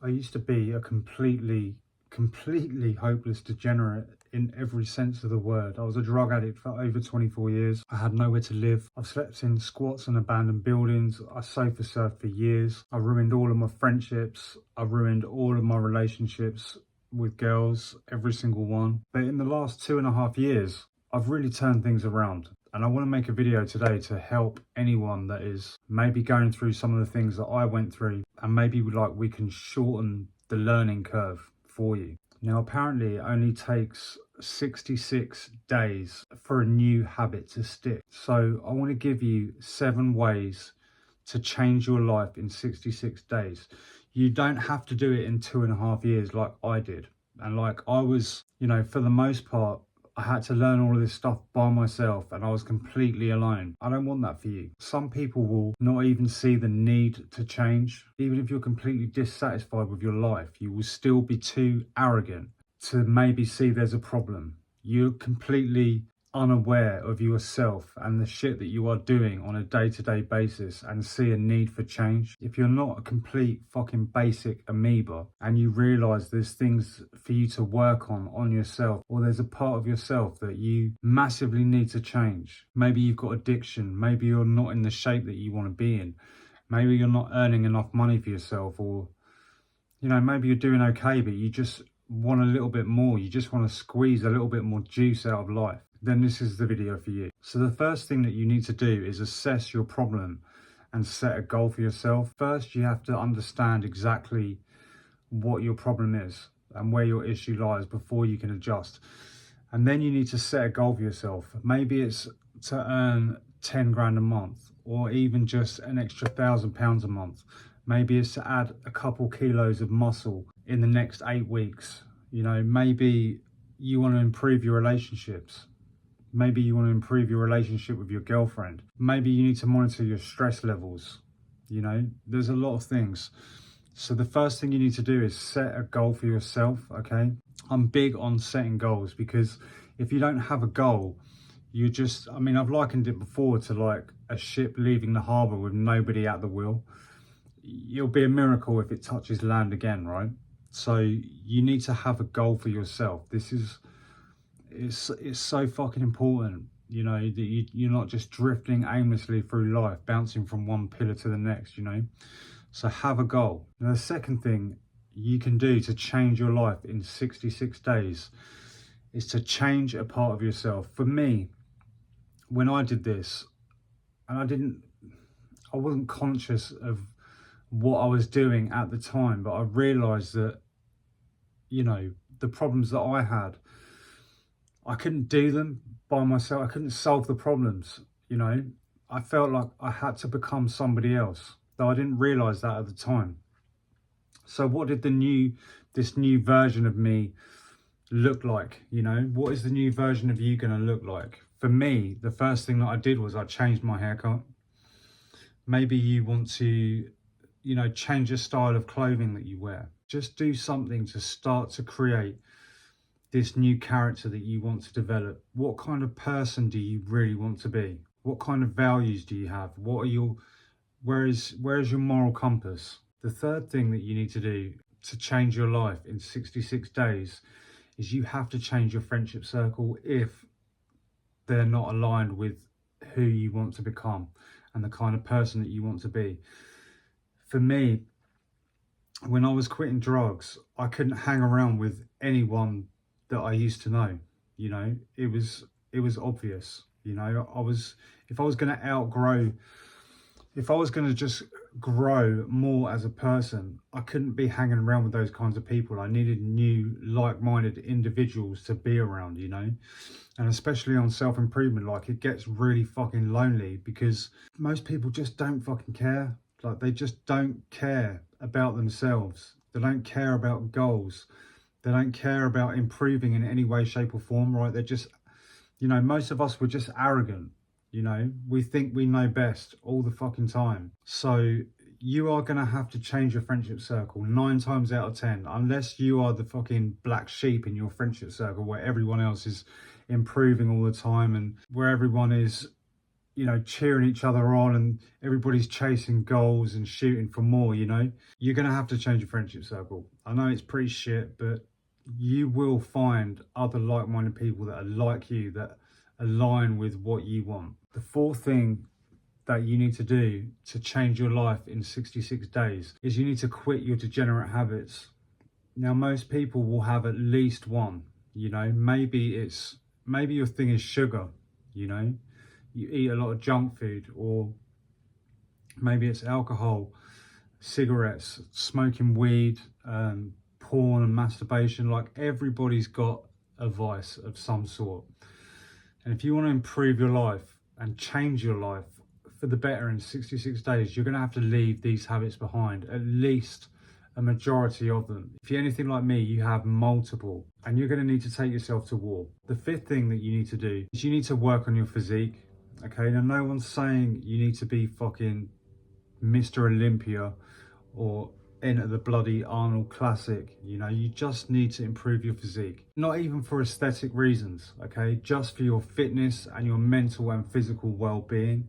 I used to be a completely hopeless degenerate in every sense of the word. I was a drug addict for over 24 years. I had nowhere to live. I've slept in squats and abandoned buildings. I sofa surfed for years. I ruined all of my friendships. I ruined all of my relationships with girls, every single one. But in the last 2.5 years, I've really turned things around. And I want to make a video today to help anyone that is maybe going through some of the things that I went through, and maybe we can shorten the learning curve for you. Now, apparently it only takes 66 days for a new habit to stick. So I want to give you 7 ways to change your life in 66 days. You don't have to do it in 2.5 years like I did. And like I was, for the most part, I had to learn all of this stuff by myself, and I was completely alone. I don't want that for you. Some people will not even see the need to change. Even if you're completely dissatisfied with your life, you will still be too arrogant to maybe see there's a problem. You're completely unaware of yourself and the shit that you are doing on a day-to-day basis and see a need for change. If you're not a complete fucking basic amoeba and you realize there's things for you to work on yourself, or there's a part of yourself that you massively need to change. Maybe you've got addiction, maybe you're not in the shape that you want to be in, maybe you're not earning enough money for yourself, or maybe you're doing okay but you just want a little bit more, you just want to squeeze a little bit more juice out of life, then this is the video for you. So the first thing that you need to do is assess your problem and set a goal for yourself. First, you have to understand exactly what your problem is and where your issue lies before you can adjust. And then you need to set a goal for yourself. Maybe it's to earn 10 grand a month, or even just an extra £1,000 a month. Maybe it's to add a couple kilos of muscle in the next 8 weeks. Maybe you want to improve your relationships. Maybe you want to improve your relationship with your girlfriend. Maybe you need to monitor your stress levels. There's a lot of things. So the first thing you need to do is set a goal for yourself, okay? I'm big on setting goals, because if you don't have a goal, I've likened it before to like a ship leaving the harbour with nobody at the wheel. It'll be a miracle if it touches land again, right? So you need to have a goal for yourself. It's so fucking important, that you're not just drifting aimlessly through life, bouncing from one pillar to the next, So have a goal. Now, the second thing you can do to change your life in 66 days is to change a part of yourself. For me, when I did this, and I wasn't conscious of what I was doing at the time, but I realized that, the problems that I had, I couldn't do them by myself. I couldn't solve the problems, I felt like I had to become somebody else, though I didn't realize that at the time. So what did this new version of me look like? What is the new version of you going to look like? For me, the first thing that I did was I changed my haircut. Maybe you want to, change your style of clothing that you wear. Just do something to start to create this new character that you want to develop. What kind of person do you really want to be? What kind of values do you have? Where is your moral compass? The third thing that you need to do to change your life in 66 days is you have to change your friendship circle if they're not aligned with who you want to become and the kind of person that you want to be. For me, when I was quitting drugs, I couldn't hang around with anyone that I used to know. It was obvious. If I was going to just grow more as a person, I couldn't be hanging around with those kinds of people. I needed new like-minded individuals to be around, and especially on self-improvement, like, it gets really fucking lonely because most people just don't fucking care. Like, they just don't care about themselves. They don't care about goals. They don't care about improving in any way, shape or form, right? They're just, most of us were just arrogant. We think we know best all the fucking time. So you are going to have to change your friendship circle 9 times out of 10, unless you are the fucking black sheep in your friendship circle where everyone else is improving all the time and where everyone is you know, cheering each other on and everybody's chasing goals and shooting for more, you know, you're going to have to change your friendship circle. I know it's pretty shit, but you will find other like-minded people that are like you, that align with what you want. The fourth thing that you need to do to change your life in 66 days is you need to quit your degenerate habits. Now, most people will have at least one, you know, maybe your thing is sugar, you know, you eat a lot of junk food, or maybe it's alcohol, cigarettes, smoking weed, porn and masturbation. Like, everybody's got a vice of some sort. And if you want to improve your life and change your life for the better in 66 days, you're going to have to leave these habits behind, at least a majority of them. If you're anything like me, you have multiple, and you're going to need to take yourself to war. The fifth thing that you need to do is you need to work on your physique. Okay, now no one's saying you need to be fucking Mr. Olympia or enter the bloody Arnold Classic. You know, you just need to improve your physique. Not even for aesthetic reasons, okay? Just for your fitness and your mental and physical well-being.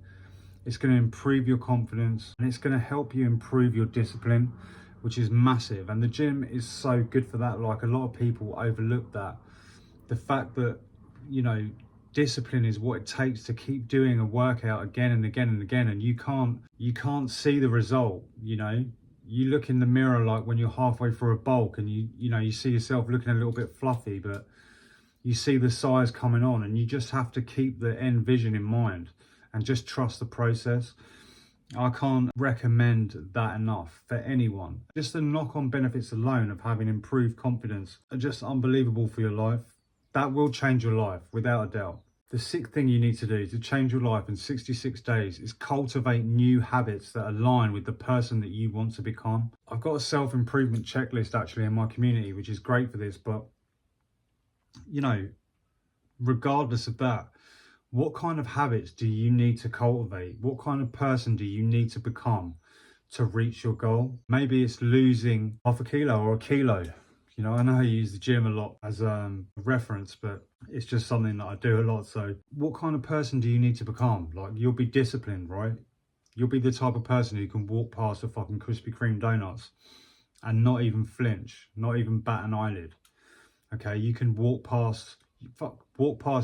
It's going to improve your confidence, and it's going to help you improve your discipline, which is massive. And the gym is so good for that. Like, a lot of people overlook that. The fact that, you know, discipline is what it takes to keep doing a workout again and again and again, and you can't see the result. You know, you look in the mirror like when you're halfway through a bulk, and you know, you see yourself looking a little bit fluffy, but you see the size coming on, and you just have to keep the end vision in mind and just trust the process. I can't recommend that enough for anyone. Just the knock-on benefits alone of having improved confidence are just unbelievable for your life. That will change your life without a doubt. The sixth thing you need to do to change your life in 66 days is cultivate new habits that align with the person that you want to become. I've got a self-improvement checklist actually in my community, which is great for this, but you know, regardless of that, what kind of habits do you need to cultivate? What kind of person do you need to become to reach your goal? Maybe it's losing half a kilo or a kilo. You know, I know I use the gym a lot as a reference, but it's just something that I do a lot. So what kind of person do you need to become? Like, you'll be disciplined, right? You'll be the type of person who can walk past a fucking Krispy Kreme donuts and not even flinch, not even bat an eyelid. Okay, you can walk past,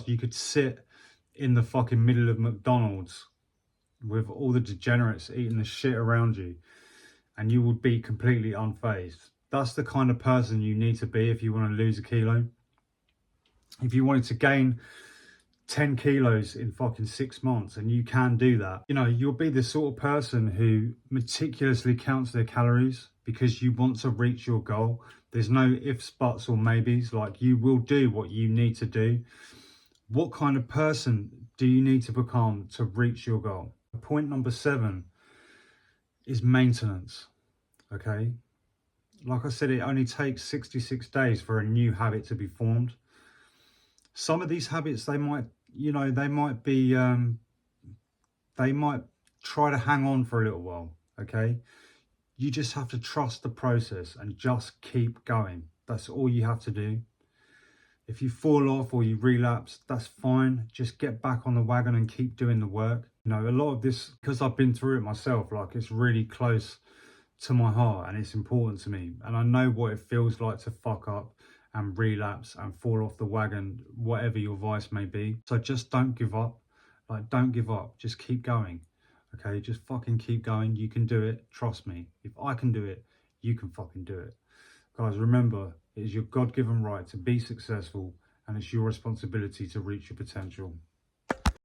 you could sit in the fucking middle of McDonald's with all the degenerates eating the shit around you, and you would be completely unfazed. That's the kind of person you need to be if you want to lose a kilo. If you wanted to gain 10 kilos in fucking 6 months, and you can do that, you know, you'll be the sort of person who meticulously counts their calories because you want to reach your goal. There's no ifs, buts, or maybes. Like, you will do what you need to do. What kind of person do you need to become to reach your goal? Point number 7 is maintenance. Okay, like I said, it only takes 66 days for a new habit to be formed. Some of these habits, they might, you know, they might try to hang on for a little while. Okay, you just have to trust the process and just keep going. That's all you have to do. If you fall off or you relapse, that's fine. Just get back on the wagon and keep doing the work. You know, a lot of this, because I've been through it myself, like, it's really close to my heart and it's important to me. And I know what it feels like to fuck up and relapse and fall off the wagon, whatever your vice may be. So just don't give up. Like, don't give up. Just keep going. Okay, just fucking keep going. You can do it. Trust me. If I can do it, you can fucking do it. Guys, remember, it is your God-given right to be successful, and it's your responsibility to reach your potential.